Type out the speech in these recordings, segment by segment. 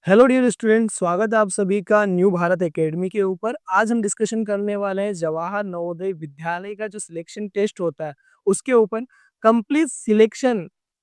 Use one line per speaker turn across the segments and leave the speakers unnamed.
Hello dear student, स्वागत है आप सभी का न्यू भारत एकेडमी के ऊपर। आज हम डिस्कशन करने वाले हैं जवाहर नवोदय विद्यालय का जो सिलेक्शन टेस्ट होता है उसके ऊपर। कंप्लीट सिलेक्शन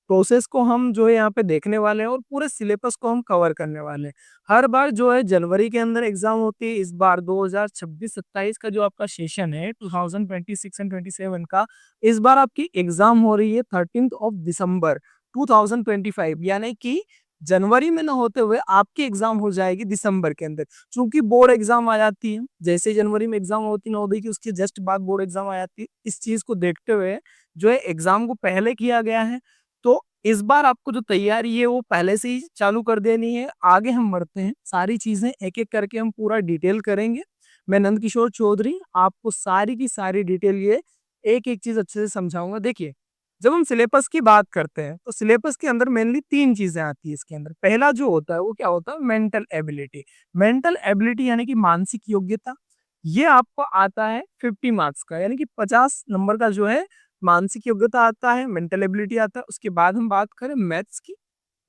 प्रोसेस को हम जो है यहाँ पे देखने वाले हैं और पूरे सिलेबस को हम कवर करने वाले हैं। हर बार जो है जनवरी के अंदर एग्जाम होती है। इस बार 2026-27 का जो आपका सेशन है 2026 एंड 27 का, इस बार आपकी एग्जाम हो रही है 13 दिसंबर 2025, यानी कि जनवरी में ना होते हुए आपकी एग्जाम हो जाएगी दिसंबर के अंदर। चूंकि बोर्ड एग्जाम आ जाती है, जैसे ही जनवरी में एग्जाम होती है नवोदय की, उसके जस्ट बाद बोर्ड एग्जाम आ जाती है। इस चीज को देखते हुए जो है एग्जाम को पहले किया गया है। तो इस बार आपको जो तैयारी है वो पहले से ही चालू कर देनी है। आगे हम बढ़ते हैं, सारी चीजें एक एक करके हम पूरा डिटेल करेंगे। मैं नंद किशोर चौधरी आपको सारी की सारी डिटेल ये एक एक चीज अच्छे से समझाऊंगा। देखिए, जब हम सिलेबस की बात करते हैं तो सिलेबस के अंदर मेनली तीन चीजें आती है इसके अंदर। पहला जो होता है वो क्या होता है, मेंटल एबिलिटी। मेंटल एबिलिटी यानी कि मानसिक योग्यता। ये आपको आता है 50 मार्क्स का, यानी कि 50 नंबर का जो है मानसिक योग्यता आता है, मेंटल एबिलिटी आता है। उसके बाद हम बात करें मैथ्स की,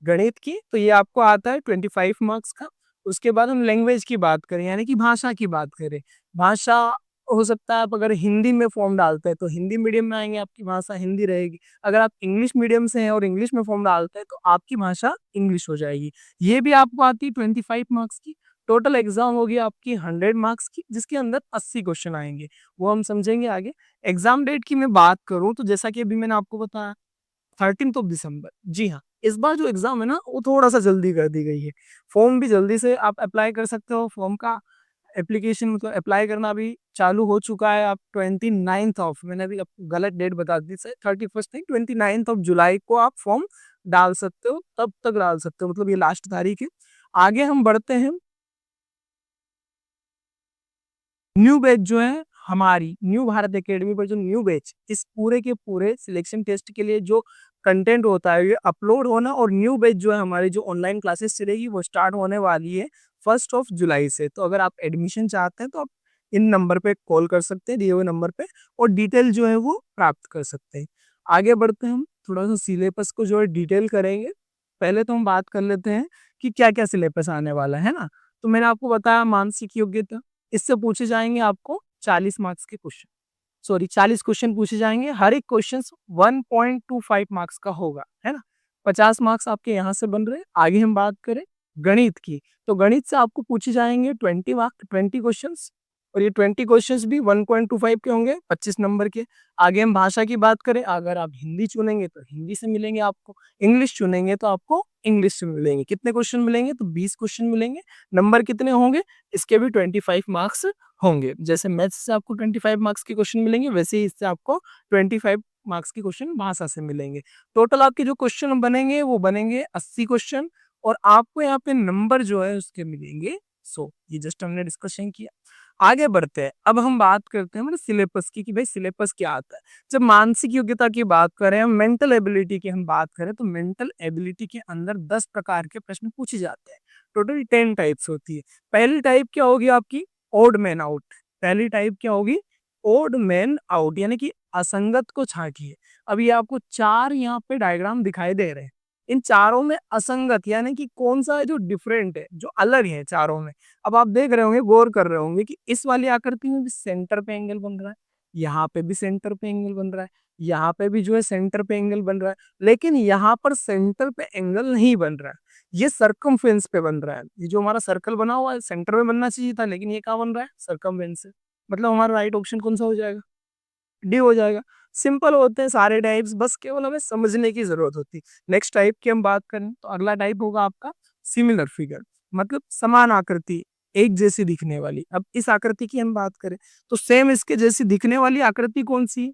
गणित की, तो ये आपको आता है 25 मार्क्स का। उसके बाद हम लैंग्वेज की बात करें, यानी कि भाषा की बात करें, भाषा हो सकता है आप अगर हिंदी में फॉर्म डालते हैं तो हिंदी मीडियम में आएंगे, आपकी भाषा हिंदी रहेगी। अगर आप इंग्लिश मीडियम से हैं और इंग्लिश में फॉर्म डालते हैं तो आपकी भाषा इंग्लिश हो जाएगी। ये भी आपको आती है 25 मार्क्स की। टोटल एग्जाम होगी आपकी 100 मार्क्स की, जिसके अंदर 80 क्वेश्चन आएंगे, वो हम समझेंगे आगे। एग्जाम डेट की मैं बात करूं तो जैसा कि अभी मैंने आपको बताया 13 दिसंबर। जी हाँ, इस बार जो एग्जाम है ना वो थोड़ा सा जल्दी कर दी गई है। फॉर्म भी जल्दी से आप अप्लाई कर सकते हो। फॉर्म का एप्लीकेशन मतलब अप्लाई करना अभी चालू हो चुका है। आप 29 ऑफ, मैंने अभी आपको गलत डेट बता दी सर, 31st नहीं, 29 ऑफ जुलाई को आप फॉर्म डाल सकते हो, तब तक डाल सकते हो, मतलब ये लास्ट तारीख है। आगे हम बढ़ते हैं। न्यू बैच जो है हमारी न्यू भारत एकेडमी पर, जो न्यू बैच इस पूरे के पूरे सिलेक्शन टेस्ट के लिए जो कंटेंट होता है ये अपलोड होना, और न्यू बैच जो है हमारी जो ऑनलाइन क्लासेस चलेगी वो स्टार्ट होने वाली है 1 जुलाई से। तो अगर आप एडमिशन चाहते हैं तो आप इन नंबर पे कॉल कर सकते हैं, दिए हुए नंबर पे, और डिटेल जो है वो प्राप्त कर सकते हैं। आगे बढ़ते हैं, हम थोड़ा सा सिलेबस को जो है डिटेल करेंगे। पहले तो हम बात कर लेते हैं कि क्या क्या सिलेबस आने वाला है ना। तो मैंने आपको बताया मानसिक योग्यता, इससे पूछे जाएंगे आपको 40 मार्क्स के क्वेश्चन, सॉरी 40 क्वेश्चन पूछे जाएंगे। हर एक क्वेश्चन 1.25 मार्क्स का होगा, है ना। 50 मार्क्स आपके यहाँ से बन रहे हैं। आगे हम बात करें गणित की, तो गणित से आपको पूछे जाएंगे 20 क्वेश्चन, और ये 20 क्वेश्चंस भी 1.25 के होंगे, 25 नंबर के। आगे हम भाषा की बात करें, अगर आप हिंदी चुनेंगे तो हिंदी से मिलेंगे आपको, इंग्लिश चुनेंगे तो आपको इंग्लिश से मिलेंगे। कितने क्वेश्चन मिलेंगे, तो 20 क्वेश्चन मिलेंगे। नंबर कितने होंगे, इसके भी 25 मार्क्स होंगे। जैसे मैथ्स से आपको 25 मार्क्स के क्वेश्चन मिलेंगे, वैसे ही इससे आपको 25 मार्क्स के क्वेश्चन भाषा से मिलेंगे। टोटल आपके जो क्वेश्चन बनेंगे वो बनेंगे 80 क्वेश्चन, और आपको यहाँ पे नंबर जो है उसके मिलेंगे 100। ये जस्ट हमने डिस्कशन किया। आगे बढ़ते हैं, अब हम बात करते हैं मतलब सिलेबस की, कि भाई सिलेबस क्या आता है। जब मानसिक योग्यता की बात करें, मेंटल एबिलिटी की हम बात करें, तो मेंटल एबिलिटी के अंदर 10 प्रकार के प्रश्न पूछे जाते हैं। टोटल 10 टाइप्स होती है। पहली टाइप क्या होगी आपकी, ओड मैन आउट। पहली टाइप क्या होगी, ओड मैन आउट, यानी कि असंगत को छांटिए। अब ये आपको चार यहाँ पे डायग्राम दिखाई दे रहे हैं। इन चारों में असंगत यानी कि कौन सा है जो डिफरेंट है, जो अलग है चारों में। अब आप देख रहे होंगे, गौर कर रहे होंगे कि इस वाली आकृति में भी सेंटर पे एंगल बन रहा है, यहाँ पे भी सेंटर पे एंगल बन रहा है, यहाँ पे भी जो है सेंटर पे एंगल बन रहा है, लेकिन यहाँ पर सेंटर पे एंगल नहीं बन रहा है, ये सरकमफेरेंस पे बन रहा है। ये जो हमारा सर्कल बना हुआ है सेंटर में बनना चाहिए था, लेकिन ये कहाँ बन रहा है, सरकमफेरेंस से। मतलब हमारा राइट ऑप्शन कौन सा हो जाएगा, डी हो जाएगा। सिंपल होते हैं सारे टाइप्स, बस केवल हमें समझने की जरूरत होती है। नेक्स्ट टाइप की हम बात करें तो अगला टाइप होगा आपका सिमिलर फिगर, मतलब समान आकृति, एक जैसी दिखने वाली। अब इस आकृति की हम बात करें तो सेम इसके जैसी दिखने वाली आकृति कौन सी,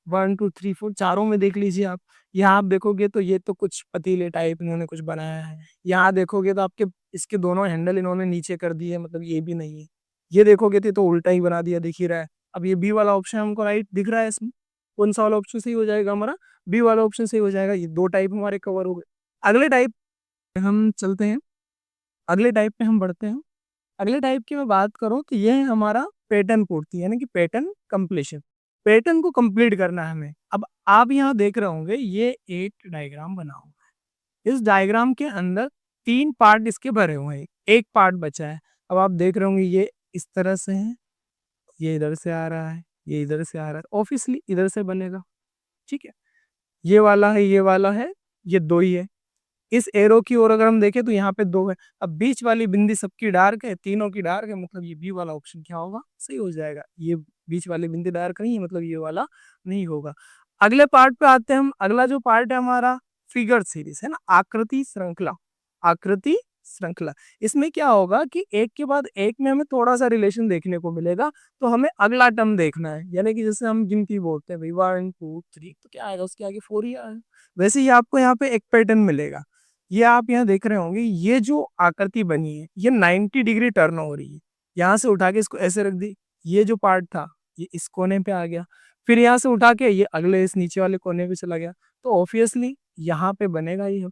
1 2 3 4 चारों में देख लीजिए आप। यहाँ आप देखोगे तो ये तो कुछ पतीले टाइप इन्होंने कुछ बनाया है। यहाँ देखोगे तो आपके इसके दोनों हैंडल इन्होंने नीचे कर दिए, मतलब ये भी नहीं है। ये देखोगे तो उल्टा ही बना दिया, दिख ही रहा है। अब ये बी वाला ऑप्शन हमको राइट दिख रहा है, इसमें कौन सा वाला ऑप्शन सही हो जाएगा हमारा, बी वाला ऑप्शन सही हो जाएगा। ये दो टाइप हमारे कवर हो गए। अगले टाइप हम चलते हैं, अगले टाइप पे हम बढ़ते हैं। अगले टाइप की मैं बात करूं तो ये है हमारा पैटर्न पूर्ति, यानी कि पैटर्न कंप्लीशन। पैटर्न को कंप्लीट करना है हमें। अब आप यहाँ देख रहे होंगे ये एक डायग्राम बना हुआ है। इस डायग्राम के अंदर 3 पार्ट इसके भरे हुए हैं, एक पार्ट बचा है। अब आप देख रहे होंगे ये इस तरह से है, ये इधर से आ रहा है, ये इधर से आ रहा है, ऑब्वियसली इधर से बनेगा, ठीक है। ये वाला है, ये वाला है, ये 2 ही है। इस एरो की ओर अगर हम देखें तो यहाँ पे 2 है। अब बीच वाली बिंदी सबकी डार्क है, तीनों की डार्क है, मतलब ये बी वाला ऑप्शन क्या होगा, सही हो जाएगा। ये बीच वाली बिंदी डार्क नहीं है, मतलब ये वाला नहीं होगा। अगले पार्ट पे आते हैं हम। अगला जो पार्ट है हमारा फिगर सीरीज है ना, आकृति श्रृंखला। आकृति श्रृंखला, इसमें क्या होगा कि एक के बाद एक में हमें थोड़ा सा रिलेशन देखने को मिलेगा, तो हमें अगला टर्म देखना है। यानी कि जैसे हम गिनती बोलते हैं भाई 1 2 3, तो क्या आएगा उसके आगे 4 ही आएगा। वैसे ही आपको यहाँ पे एक पैटर्न मिलेगा। ये आप यहाँ देख रहे होंगे, ये जो आकृति बनी है ये 90 डिग्री टर्न हो रही है। यहाँ से उठा के इसको ऐसे रख दी, ये जो पार्ट था ये इस कोने पे आ गया, फिर यहाँ से उठा के ये अगले इस नीचे वाले कोने पे चला गया, तो ऑब्वियसली यहाँ पे बनेगा ये।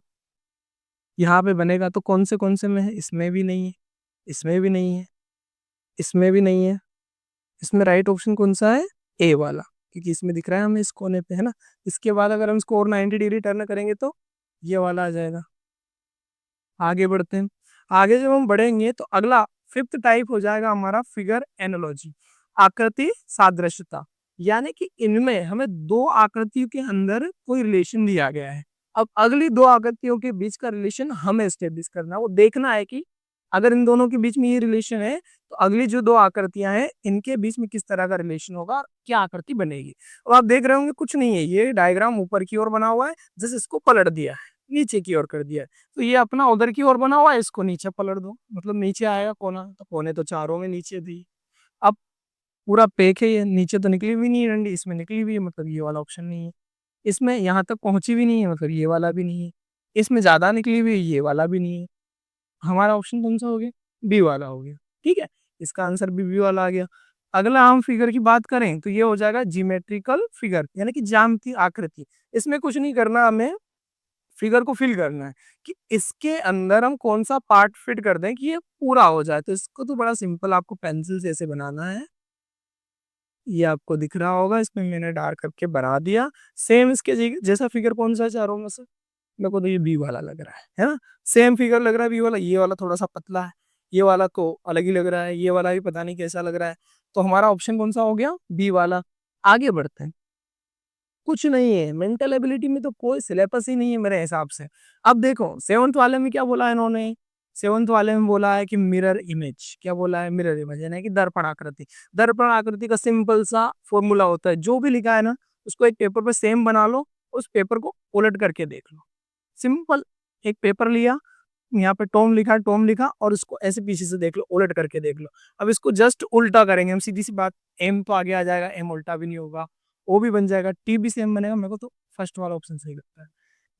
यहाँ पे बनेगा तो कौन से में है, इसमें भी नहीं है, इसमें भी नहीं है, इसमें भी नहीं है। इसमें राइट ऑप्शन कौन सा है, ए वाला, क्योंकि इसमें दिख रहा है हमें इस कोने पे, है ना। इसके बाद अगर हम इसको और 90 डिग्री टर्न करेंगे तो ये वाला आ जाएगा। आगे बढ़ते हैं। आगे जब हम बढ़ेंगे तो अगला 5th टाइप हो जाएगा हमारा फिगर एनालॉजी, आकृति सादृश्यता। यानी कि इनमें हमें 2 आकृतियों के अंदर कोई रिलेशन दिया गया है। अब अगली 2 आकृतियों के बीच का रिलेशन हमें एस्टेब्लिश करना है, वो देखना है कि अगर इन दोनों के बीच में ये रिलेशन है तो अगली जो 2 आकृतियां हैं इनके बीच में किस तरह का रिलेशन होगा और क्या आकृति बनेगी। अब आप देख रहे होंगे कुछ नहीं है, ये डायग्राम ऊपर की ओर बना हुआ है, जैसे इसको पलट दिया है, नीचे की ओर कर दिया है, तो ये अपना उधर की ओर बना हुआ है, इसको नीचे पलट दो, मतलब नीचे आएगा कोना, तो कोने तो चारों में नीचे थी। अब पूरा पेक है, ये नीचे तो निकली भी नहीं है डंडी, इसमें निकली हुई है, मतलब ये वाला ऑप्शन नहीं है। इसमें यहाँ तक पहुंची भी नहीं है, मतलब ये वाला भी नहीं है। इसमें ज्यादा निकली हुई है, ये वाला भी नहीं है। हमारा ऑप्शन कौन सा हो गया, बी वाला हो गया, ठीक है। इसका आंसर बी वाला आ गया। अगला हम फिगर की बात करें तो ये हो जाएगा जियोमेट्रिकल फिगर, यानी कि ज्यामितीय आकृति। इसमें कुछ नहीं करना, हमें फिगर को फिल करना है कि इसके अंदर हम कौन सा पार्ट फिट कर दें कि ये पूरा हो जाए। तो इसको तो बड़ा सिंपल आपको पेंसिल से ऐसे बनाना है, ये आपको दिख रहा होगा, इसमें मैंने डार्क करके बना दिया। सेम इसके जैसा फिगर कौन सा है चारों में से, मेरे को तो ये बी वाला लग रहा है ना। सेम फिगर लग रहा है बी वाला, ये वाला थोड़ा सा पतला है, ये वाला तो अलग ही लग रहा है, ये वाला भी पता नहीं कैसा लग रहा है। तो हमारा ऑप्शन कौन सा हो गया, बी वाला। आगे बढ़ते हैं। कुछ नहीं है, मेंटल एबिलिटी में तो कोई सिलेबस ही नहीं है मेरे हिसाब से। अब देखो 7th वाले में क्या बोला है इन्होंने, 7th वाले में बोला है कि मिरर इमेज, क्या बोला है, मिरर इमेज, यानी कि दर्पण आकृति। दर्पण आकृति का सिंपल सा फॉर्मूला होता है, जो भी लिखा है ना उसको एक पेपर पे सेम बना लो, उस पेपर को उलट करके देख लो। सिंपल, एक पेपर लिया, यहाँ पे टॉम लिखा है, टॉम लिखा, और उसको ऐसे पीछे से देख लो, उलट करके देख लो। अब इसको जस्ट उल्टा करेंगे हम, सीधी सी बात, एम तो आगे आ जाएगा, एम उल्टा भी नहीं होगा, ओ भी बन जाएगा, टी भी सेम बनेगा। मेरे को तो फर्स्ट वाला ऑप्शन सही लगता है।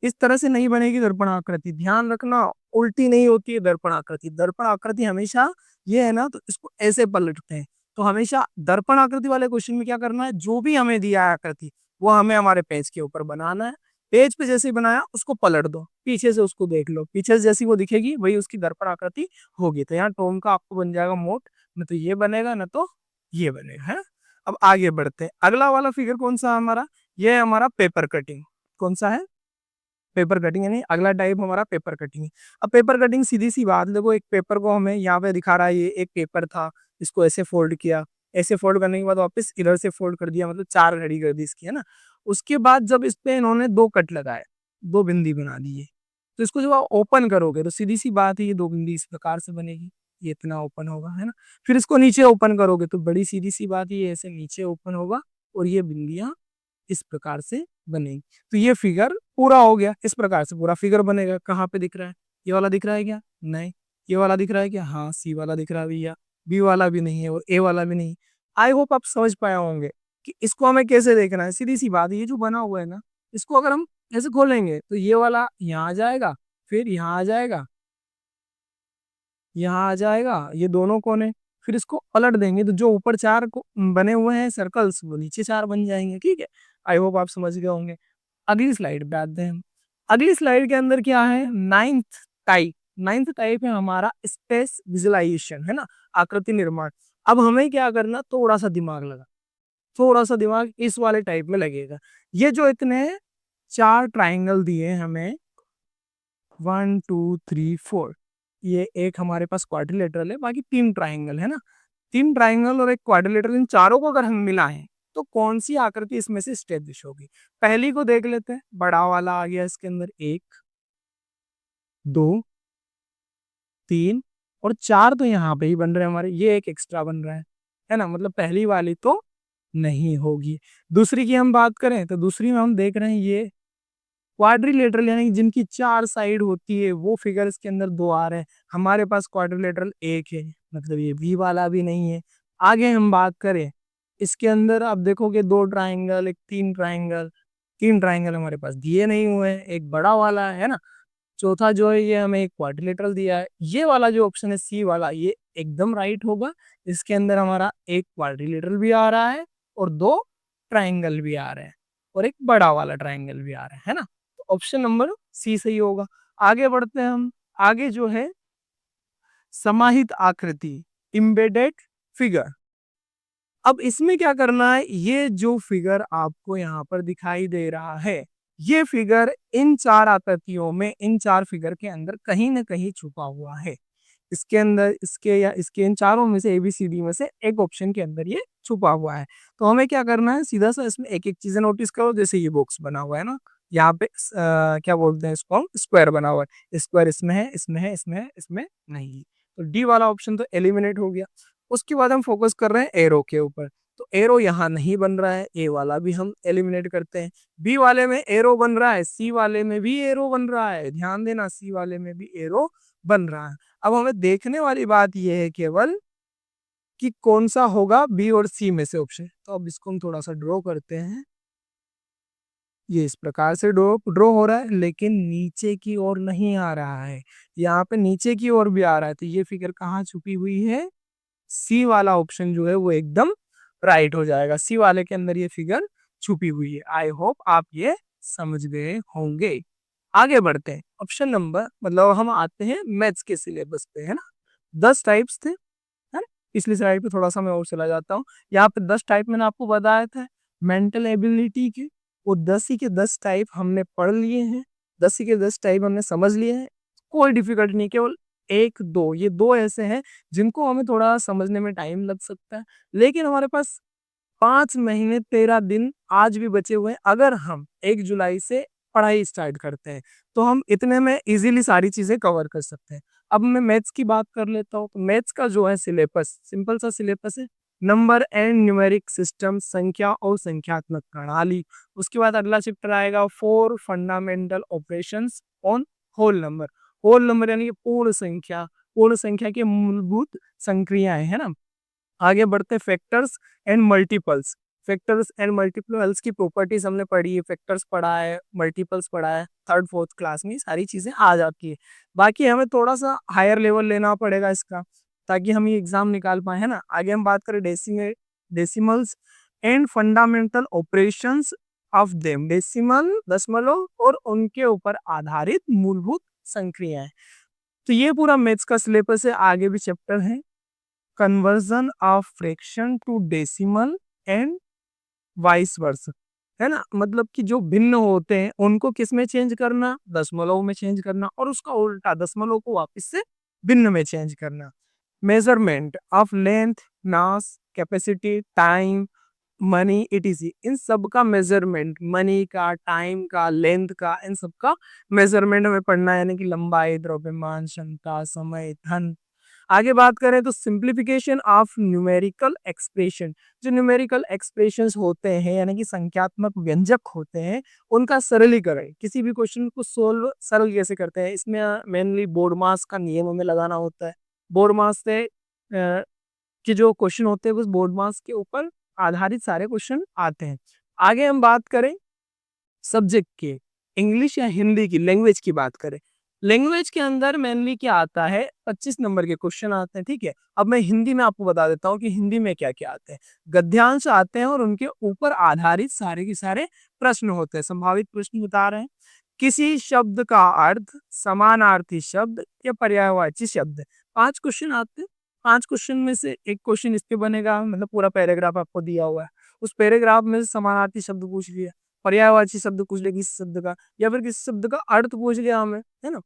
इस तरह से नहीं बनेगी दर्पण आकृति, ध्यान रखना, उल्टी नहीं होती है दर्पण आकृति। दर्पण आकृति हमेशा ये है ना, तो इसको ऐसे पलटते हैं। तो हमेशा दर्पण आकृति वाले क्वेश्चन में क्या करना है, जो भी हमें दिया है आकृति वो हमें हमारे पेज के ऊपर बनाना है। पेज पे जैसे ही बनाया उसको पलट दो, पीछे से उसको देख लो, पीछे से जैसी वो दिखेगी वही उसकी दर्पण आकृति होगी। तो यहाँ टोम का आपको बन जाएगा मोट, न तो ये बनेगा न तो ये बनेगा, है। अब आगे बढ़ते हैं। अगला वाला फिगर कौन सा है हमारा, ये है हमारा पेपर कटिंग। कौन सा है, पेपर कटिंग, यानी अगला टाइप हमारा पेपर कटिंग है। अब पेपर कटिंग सीधी सी बात, देखो एक पेपर को हमें यहाँ पे दिखा रहा है, ये एक पेपर था, इसको ऐसे फोल्ड किया, ऐसे फोल्ड करने के बाद वापस इधर से फोल्ड कर दिया, मतलब 4 घड़ी कर दी इसकी, है ना। उसके बाद जब इस पे इन्होंने 2 कट लगाए, 2 बिंदी बना दी है, तो इसको जब आप ओपन करोगे तो सीधी सी बात है ये 2 बिंदी इस प्रकार से बनेगी, ये इतना ओपन होगा, है ना। फिर इसको नीचे ओपन करोगे तो बड़ी सीधी सी बात है ये ऐसे नीचे ओपन होगा, और ये बिंदियां इस प्रकार से बनेगी। तो ये फिगर पूरा हो गया, इस प्रकार से पूरा फिगर बनेगा। कहाँ पे दिख रहा है, ये वाला दिख रहा है क्या, नहीं। ये वाला दिख रहा है क्या, हाँ। सी वाला दिख रहा है भैया, बी वाला भी नहीं है और ए वाला भी नहीं। आई होप आप समझ पाए होंगे कि इसको हमें कैसे देखना है। सीधी सी बात है, ये जो बना हुआ है ना, इसको अगर हम ऐसे खोलेंगे तो ये वाला यहाँ आ जाएगा, फिर यहाँ आ जाएगा, यहाँ आ जाएगा, ये दोनों कोने। फिर इसको पलट देंगे तो जो ऊपर 4 बने हुए हैं सर्कल्स, वो नीचे 4 बन जाएंगे, ठीक है। आई होप आप समझ गए होंगे। अगली स्लाइड पे आते हैं हम। अगली स्लाइड के अंदर क्या है, 9th टाइप। 9th टाइप है हमारा स्पेस विजुअलाइजेशन, है ना, आकृति निर्माण। अब हमें क्या करना, थोड़ा सा दिमाग लगा, थोड़ा सा दिमाग इस वाले टाइप में लगेगा। ये जो इतने 4 ट्राइंगल दिए हैं हमें, 1 2 3 4, ये एक हमारे पास क्वाड्रिलेटरल है, बाकी 3 ट्राइंगल है ना। 3 ट्राइंगल और एक क्वाड्रिलेटरल, इन चारों को अगर हम मिलाएं तो कौन सी आकृति इसमें से स्टेब्लिश होगी। पहली को देख लेते हैं, बड़ा वाला आ गया इसके अंदर, 1 2 3 और 4 तो यहाँ पे ही बन रहे हैं हमारे, ये एक एक्स्ट्रा बन रहा है ना, मतलब पहली वाली तो नहीं होगी। दूसरी की हम बात करें तो दूसरी में हम देख रहे हैं ये क्वाड्रिलेटरल, यानी कि जिनकी 4 साइड होती है, वो फिगर इसके अंदर 2 आ रहे हैं। हमारे पास क्वाड्रिलेटरल 1 है, मतलब ये बी वाला भी नहीं है। आगे हम बात करें, इसके अंदर आप देखोगे 2 ट्राइंगल, एक 3 ट्राइंगल, 3 ट्राइंगल हमारे पास दिए नहीं हुए हैं, एक बड़ा वाला है ना। चौथा जो है ये हमें एक क्वाड्रिलेटरल दिया है। ये वाला जो ऑप्शन है सी वाला, ये एकदम राइट होगा। इसके अंदर हमारा एक क्वाड्रिलेटरल भी आ रहा है और 2 ट्राइंगल भी आ रहे हैं और एक बड़ा वाला ट्राइंगल भी आ रहा है ना। तो ऑप्शन नंबर सी सही होगा। आगे बढ़ते हैं हम। आगे जो है समाहित आकृति, इम्बेडेड फिगर। अब इसमें क्या करना है, ये जो फिगर आपको यहाँ पर दिखाई दे रहा है, ये फिगर इन 4 आकृतियों में, इन 4 फिगर के अंदर कहीं ना कहीं छुपा हुआ है। इसके अंदर, इसके या इसके इन चारों में से ABCD में से एक ऑप्शन के अंदर ये छुपा हुआ है। तो हमें क्या करना है, सीधा सा इसमें एक एक चीजें नोटिस करो। जैसे ये बॉक्स बना हुआ है ना, यहाँ पे क्या बोलते हैं इसको, स्क्वायर बना हुआ है। स्क्वायर इसमें है, इसमें है, इसमें है, इसमें नहीं है। तो डी वाला ऑप्शन तो एलिमिनेट हो गया। उसके बाद हम फोकस कर रहे हैं एरो के ऊपर। तो एरो यहाँ नहीं बन रहा है, ए वाला भी हम एलिमिनेट करते हैं। बी वाले में एरो बन रहा है, सी वाले में भी एरो बन रहा है, ध्यान देना, सी वाले में भी एरो बन रहा है। अब हमें देखने वाली बात यह है केवल कि कौन सा होगा बी और सी में से ऑप्शन। तो अब इसको हम थोड़ा सा ड्रॉ करते हैं। ये इस प्रकार से ड्रॉ ड्रॉ हो रहा है, लेकिन नीचे की ओर नहीं आ रहा है। यहाँ पे नीचे की ओर भी आ रहा है, तो ये फिगर कहाँ छुपी हुई है, सी वाला ऑप्शन जो है वो एकदम राइट हो जाएगा। सी वाले के अंदर ये फिगर छुपी हुई है। आई होप आप ये समझ गए होंगे। आगे बढ़ते हैं। ऑप्शन नंबर, मतलब हम आते हैं मैथ्स के सिलेबस पे, है ना। 10 टाइप्स थे, है ना। पिछली स्लाइड पे थोड़ा सा मैं और चला जाता हूँ। यहाँ पे 10 टाइप मैंने आपको बताया था मेंटल एबिलिटी के। वो 10 ही के 10 टाइप हमने पढ़ लिए हैं, 10 ही के 10 टाइप हमने समझ लिए हैं। कोई डिफिकल्ट नहीं, केवल एक दो, ये दो ऐसे हैं जिनको हमें थोड़ा समझने में टाइम लग सकता है। लेकिन हमारे पास 5 महीने 13 दिन आज भी बचे हुए हैं। अगर हम 1 जुलाई से पढ़ाई स्टार्ट करते हैं तो हम इतने में इजीली सारी चीजें कवर कर सकते हैं। अब मैं मैथ्स की बात कर लेता हूँ। तो मैथ्स का जो है सिलेबस, सिंपल सा सिलेबस है। नंबर एंड न्यूमेरिक सिस्टम, संख्या और संख्यात्मक प्रणाली। उसके बाद अगला चैप्टर आएगा 4 fundamental operations on whole number. Whole number यानी कि पूर्ण संख्या, पूर्ण संख्या की मूलभूत संक्रियाएं, है ना। आगे बढ़ते factors and multiples. Factors and multiples की प्रॉपर्टीज हमने पढ़ी है, फैक्टर्स पढ़ा है, मल्टीपल्स पढ़ा है, थर्ड फोर्थ क्लास में सारी चीजें आ जाती है। बाकी हमें थोड़ा सा हायर लेवल लेना पड़ेगा इसका, ताकि हम ये एग्जाम निकाल पाए, है ना। आगे हम बात करें decimals and fundamental operations of them. Decimal, दशमलव और उनके ऊपर आधारित मूलभूत संक्रियाएं। तो ये पूरा मैथ्स का सिलेबस है। आगे भी चैप्टर है, conversion of fraction to decimal and vice versa, है ना। मतलब कि जो भिन्न होते हैं उनको किस में चेंज करना, दशमलव में चेंज करना, और उसका उल्टा दशमलव को वापस से भिन्न में चेंज करना। Measurement of length, mass, capacity, time, money, etc, इन सब का मेजरमेंट, मनी का, टाइम का, लेंथ का, इन सब का मेजरमेंट हमें पढ़ना है, यानी कि लंबाई, द्रव्यमान, क्षमता, समय, धन। आगे बात करें तो सिंप्लीफिकेशन ऑफ न्यूमेरिकल एक्सप्रेशन। जो न्यूमेरिकल एक्सप्रेशंस होते हैं, यानी कि संख्यात्मक व्यंजक होते हैं, उनका सरलीकरण। किसी भी क्वेश्चन को सोल्व सरल कैसे करते हैं, इसमें मेनली बोर्ड मास का नियम हमें लगाना होता है। बोर्ड मास से कि जो क्वेश्चन होते हैं उस बोर्ड मास के ऊपर आधारित सारे क्वेश्चन आते हैं। आगे हम बात करें सब्जेक्ट के, इंग्लिश या हिंदी की, लैंग्वेज की बात करें। लैंग्वेज के अंदर मेनली क्या आता है, 25 नंबर के क्वेश्चन आते हैं, ठीक है। अब मैं हिंदी में आपको बता देता हूँ कि हिंदी में क्या क्या आते हैं। गद्यांश आते हैं और उनके ऊपर आधारित सारे के सारे प्रश्न होते हैं। संभावित प्रश्न बता रहे हैं। किसी शब्द का अर्थ, समानार्थी शब्द या पर्यायवाची शब्द, 5 क्वेश्चन आते हैं। 5 क्वेश्चन में से एक क्वेश्चन इस पे बनेगा, मतलब पूरा पैराग्राफ आपको दिया हुआ है, उस पैराग्राफ में से समानार्थी शब्द पूछ लिया, पर्यायवाची शब्द पूछ लिया किसी शब्द का, या फिर किसी शब्द का अर्थ पूछ लिया हमें, है ना।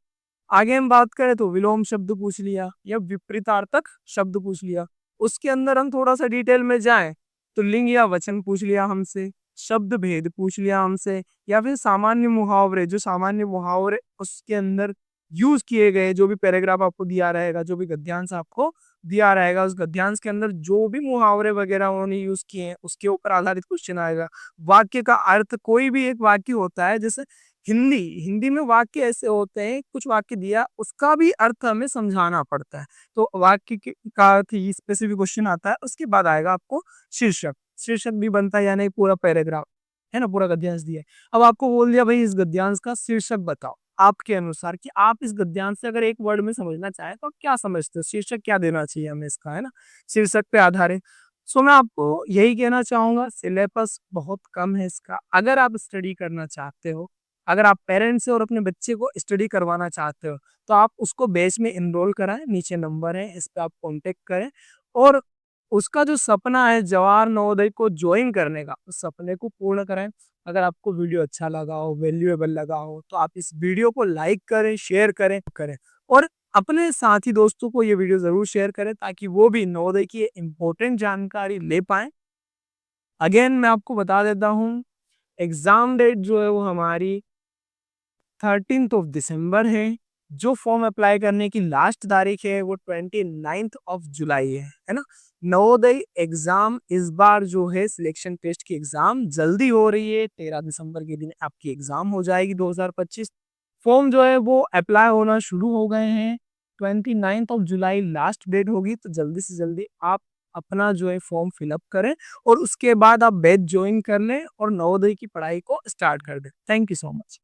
आगे हम बात करें तो विलोम शब्द पूछ लिया या विपरीतार्थक शब्द पूछ लिया। उसके अंदर हम थोड़ा सा डिटेल में जाएं तो लिंग या वचन पूछ लिया हमसे, शब्द भेद पूछ लिया हमसे, या फिर सामान्य मुहावरे, जो सामान्य मुहावरे उसके अंदर यूज किए गए, जो भी पैराग्राफ आपको दिया रहेगा, जो भी गद्यांश आपको दिया रहेगा, उस गद्यांश के अंदर जो भी मुहावरे वगैरह उन्होंने यूज किए हैं उसके ऊपर आधारित क्वेश्चन आएगा। वाक्य का अर्थ, कोई भी एक वाक्य होता है, जैसे हिंदी हिंदी में वाक्य ऐसे होते हैं, कुछ वाक्य दिया उसका भी अर्थ हमें समझाना पड़ता है। तो वाक्य का अर्थ स्पेसिफिक क्वेश्चन आता है, उसके बाद आएगा आपको शीर्षक। शीर्षक भी बनता है, यानी पूरा पैराग्राफ है ना, पूरा गद्यांश दिया है। अब आपको बोल दिया भाई इस गद्यांश का शीर्षक बताओ आपके अनुसार, कि आप इस गद्यांश से अगर एक वर्ड में समझना चाहें तो आप क्या समझते हो, शीर्षक क्या देना चाहिए हमें इसका, है ना, शीर्षक पे आधारित। सो मैं आपको यही कहना चाहूंगा, सिलेबस बहुत कम है इसका। अगर आप स्टडी करना चाहते हो, अगर आप पेरेंट्स से और अपने बच्चे को स्टडी करवाना चाहते हो, तो आप उसको बैच में इनरोल कराएं, नीचे नंबर है, इस पे आप कांटेक्ट करें। और उसका जो सपना है जवाहर नवोदय को ज्वाइन करने का, उस सपने को पूर्ण करें। अगर आपको वीडियो अच्छा लगा हो, वैल्यूएबल लगा हो, तो आप इस वीडियो को लाइक करें, शेयर करें और अपने साथी दोस्तों को ये वीडियो जरूर शेयर करें, ताकि वो भी नवोदय की इंपॉर्टेंट जानकारी ले पाए। अगेन मैं आपको बता देता हूँ, एग्जाम डेट जो है वो हमारी 13 दिसंबर है। जो फॉर्म अप्लाई करने की लास्ट तारीख है वो 29 जुलाई है ना। नवोदय एग्जाम इस बार जो है सिलेक्शन टेस्ट की एग्जाम जल्दी हो रही है, 13 दिसंबर के दिन आपकी एग्जाम हो जाएगी 2025। फॉर्म जो है वो अप्लाई होना शुरू हो गए हैं, 29 जुलाई लास्ट डेट होगी, तो जल्दी से जल्दी आप अपना जो है फॉर्म फिलअप करें और उसके बाद आप बैच ज्वाइन कर लें और नवोदय की पढ़ाई को स्टार्ट कर दें। Thank you so much.